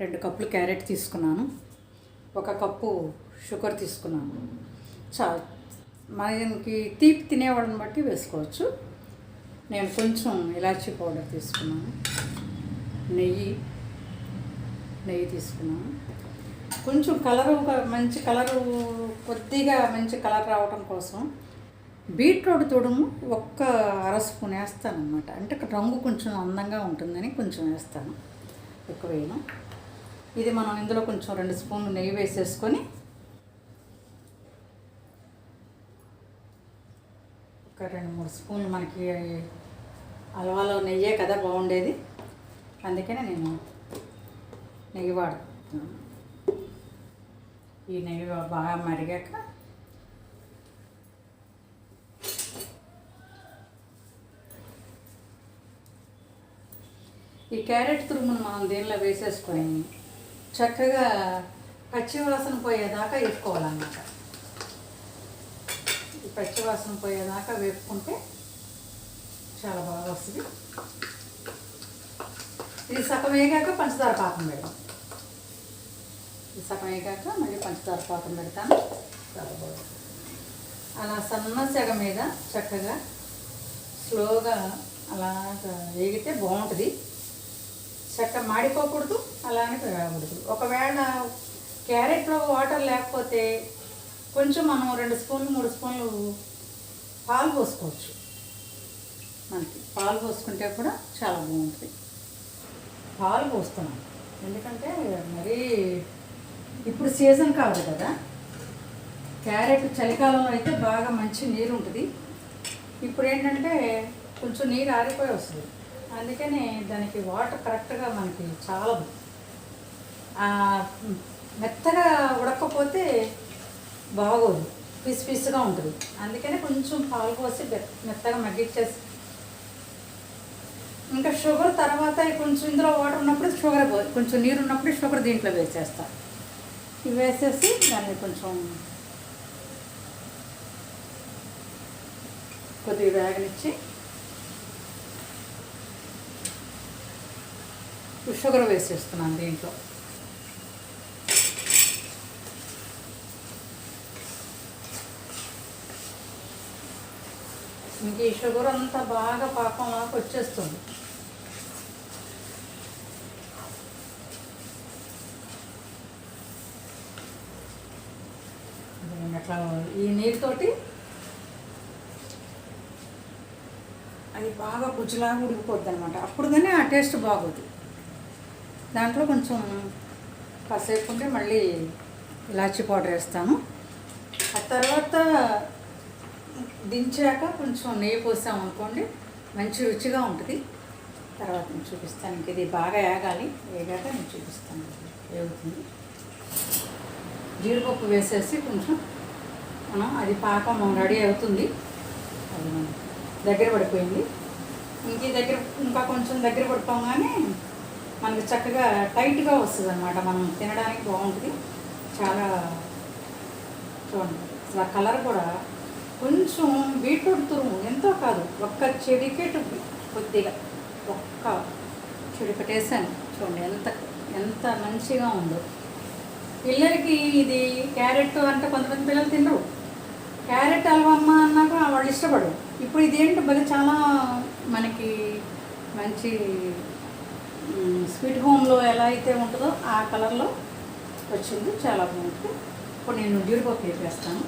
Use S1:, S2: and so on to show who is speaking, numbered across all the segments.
S1: 2 కప్పులు క్యారెట్ తీసుకున్నాను. 1 cup sugar తీసుకున్నాను. మనకి తీపి తినేవాళ్ళని బట్టి వేసుకోవచ్చు. నేను కొంచెం ఇలాచీ పౌడర్ తీసుకున్నాను. నెయ్యి తీసుకున్నాను. కొంచెం మంచి కలరు, కొద్దిగా మంచి కలర్ రావడం కోసం బీట్రూట్ తుడుము 1 అర స్పూన్ వేస్తాను అన్నమాట. అంటే రంగు కొంచెం అందంగా ఉంటుందని కొంచెం వేస్తాను, ఎక్కువ వేయను. ఇది మనం ఇందులో కొంచెం 2 స్పూన్లు నెయ్యి వేసేసుకొని ఒక 2-3 స్పూన్లు, మనకి హల్వాలో నెయ్యే కదా బాగుండేది, అందుకనే నేను నెయ్యి వాడుతున్నాను. ఈ నెయ్యి బాగా మరిగాక ఈ క్యారెట్ తురుమును మనం దీనిలో వేసేసుకొని చక్కగా పచ్చివాసన పోయేదాకా వేపుకోవాలన్నమాట. ఈ పచ్చివాసన పోయేదాకా వేపుకుంటే చాలా బాగా వస్తుంది. ఇది సగం వేగాక పంచదార పాకం పెడతాం. ఇది సగం వేగాక మళ్ళీ పంచదార పాకం పెడతాను. చాలా బాగుంది. అలా సన్న సెగ మీద చక్కగా స్లోగా అలా వేగితే బాగుంటుంది. చక్క మాడిపోకూడదు, అలానే వేగకూడదు. ఒకవేళ క్యారెట్లో వాటర్ లేకపోతే కొంచెం మనం 2 స్పూన్లు 3 స్పూన్లు పాలు పోసుకోవచ్చు. మనకి పాలు పోసుకుంటే కూడా చాలా బాగుంటుంది. పాలు పోస్తున్నాం ఎందుకంటే మరీ ఇప్పుడు సీజన్ కాదు కదా. క్యారెట్ చలికాలంలో అయితే బాగా మంచి నీరు ఉంటుంది. ఇప్పుడు ఏంటంటే కొంచెం నీరు ఆరిపోయి వస్తుంది, అందుకని దానికి వాటర్ కరెక్ట్గా మనకి చాలదు. మెత్తగా ఉడకపోతే బాగోదు, పీసుగా ఉంటుంది. అందుకని కొంచెం పాలు పోసి మెత్తగా మగ్గిచ్చేసి, ఇంకా షుగర్ తర్వాత కొంచెం ఇందులో వాటర్ ఉన్నప్పుడు షుగర్ కొంచెం నీరు ఉన్నప్పుడు షుగర్ దీంట్లో వేసేస్తా. ఇవి వేసేసి దాన్ని కొంచెం కొద్దిగా వేగనిచ్చి షుగర్ వేసేస్తున్నాను దీంట్లో. ఇంక ఈ షుగర్ అంతా బాగా పాకంలాగా వచ్చేస్తుంది. అట్లా ఈ నీరుతోటి అది బాగా గుజ్జులాగా ఉడికిపోద్ది అనమాట. అప్పుడు కానీ ఆ టేస్ట్ బాగోదు. దాంట్లో కొంచెం కాసేపు ఉంటే మళ్ళీ ఇలాచీ పౌడర్ వేస్తాను. ఆ తర్వాత దించాక కొంచెం నెయ్యి పోసామనుకోండి, మంచి రుచిగా ఉంటుంది. తర్వాత నేను చూపిస్తాను. ఇంక ఇది బాగా వేగాక నేను చూపిస్తాను వేగుతుంది. జీడిపప్పు వేసేసి కొంచెం అది పాకం రెడీ అవుతుంది. అది మనం దగ్గర పడిపోయింది. ఇంకా కొంచెం దగ్గర పడిపోగానే మనకి చక్కగా టైట్గా వస్తుంది అన్నమాట. మనం తినడానికి బాగుంటుంది. చాలా చూడండి, అసలు కలర్ కూడా కొంచెం బీట్రూట్ తురుము ఎంతో కాదు, 1 చెడికెట్ కొద్దిగా 1 చెడికెట్ వేసాను. చూడండి ఎంత మంచిగా ఉందో. పిల్లలకి ఇది క్యారెట్ అంటే కొంతమంది పిల్లలు తినరు. క్యారెట్ హల్వా అమ్మ అన్నాక వాళ్ళు ఇష్టపడరు. ఇప్పుడు ఇదేంటి బలి చాలా మనకి మంచి స్వీట్ హోమ్లో ఎలా అయితే ఉంటుందో ఆ కలర్లో వచ్చింది. చాలా బాగుంటుంది. ఇప్పుడు నేను జీడిపప్పు వేసేస్తాను.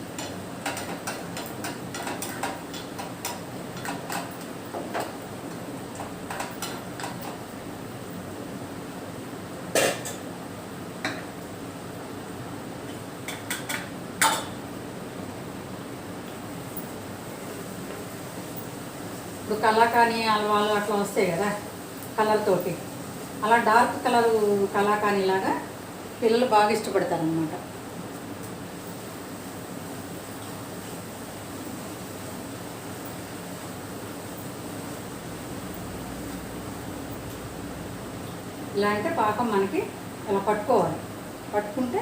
S1: ఇప్పుడు కలాకానీ హల్వాలు అట్లా వస్తాయి కదా కలర్ తోటి, అలా డార్క్ కలరు కలాకానీలాగా పిల్లలు బాగా ఇష్టపడతారనమాట. ఇలా అంటే పాకం మనకి ఇలా పట్టుకోవాలి. పట్టుకుంటే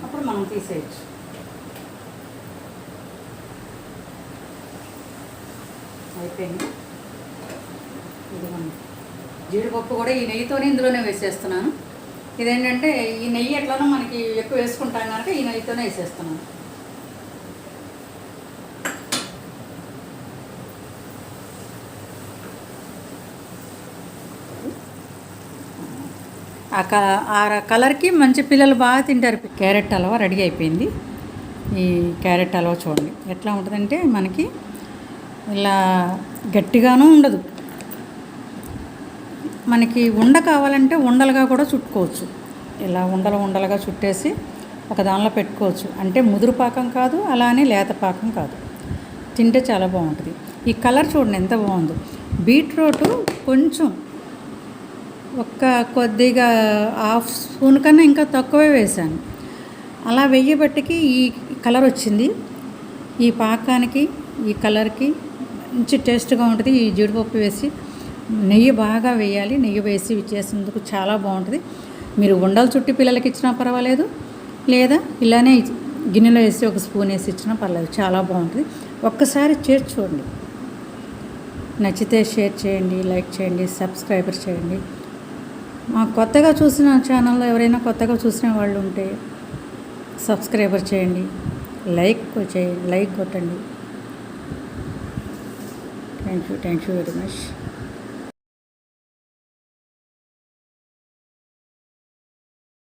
S1: అప్పుడు మనం తీసేయచ్చు. అయిపోయింది. ఇది జీడిపప్పు కూడా ఈ నెయ్యితోనే ఇందులోనే వేసేస్తున్నాను. ఇదేంటంటే ఈ నెయ్యి ఎట్లానో మనకి ఎక్కువ వేసుకుంటాం కనుక ఈ నెయ్యితోనే వేసేస్తున్నాను. ఆ కలర్కి మంచి పిల్లలు బాగా తింటారు. క్యారెట్ హల్వా రెడీ అయిపోయింది. ఈ క్యారెట్ హల్వా చూడండి ఎట్లా ఉంటుందంటే మనకి ఇలా గట్టిగానూ ఉండదు. మనకి ఉండ కావాలంటే ఉండలుగా కూడా చుట్టుకోవచ్చు. ఇలా ఉండలుగా చుట్టేసి ఒక దానిలో పెట్టుకోవచ్చు. అంటే ముదురు పాకం కాదు, అలానే లేత పాకం కాదు. తింటే చాలా బాగుంటుంది. ఈ కలర్ చూడండి ఎంత బాగుందో. బీట్రూట్ కొంచెం కొద్దిగా హాఫ్ స్పూన్ కన్నా ఇంకా తక్కువే వేసాను. అలా వెయ్యబట్టికి ఈ కలర్ వచ్చింది. ఈ పాకానికి ఈ కలర్కి మంచి టేస్ట్గా ఉంటుంది. ఈ జీడిపప్పు వేసి నెయ్యి బాగా వేయాలి. నెయ్యి వేసి చేసేందుకు చాలా బాగుంటుంది. మీరు ఉండలు చుట్టి పిల్లలకి ఇచ్చినా పర్వాలేదు, లేదా ఇలానే గిన్నెలో వేసి ఒక స్పూన్ వేసి ఇచ్చినా పర్లేదు, చాలా బాగుంటుంది. ఒక్కసారి చేసి చూడండి. నచ్చితే షేర్ చేయండి, లైక్ చేయండి, సబ్స్క్రైబర్ చేయండి. మా కొత్తగా చూసిన ఛానల్లో ఎవరైనా కొత్తగా చూసిన వాళ్ళు ఉంటే సబ్స్క్రైబర్ చేయండి, లైక్ కొట్టండి. Thank you very much.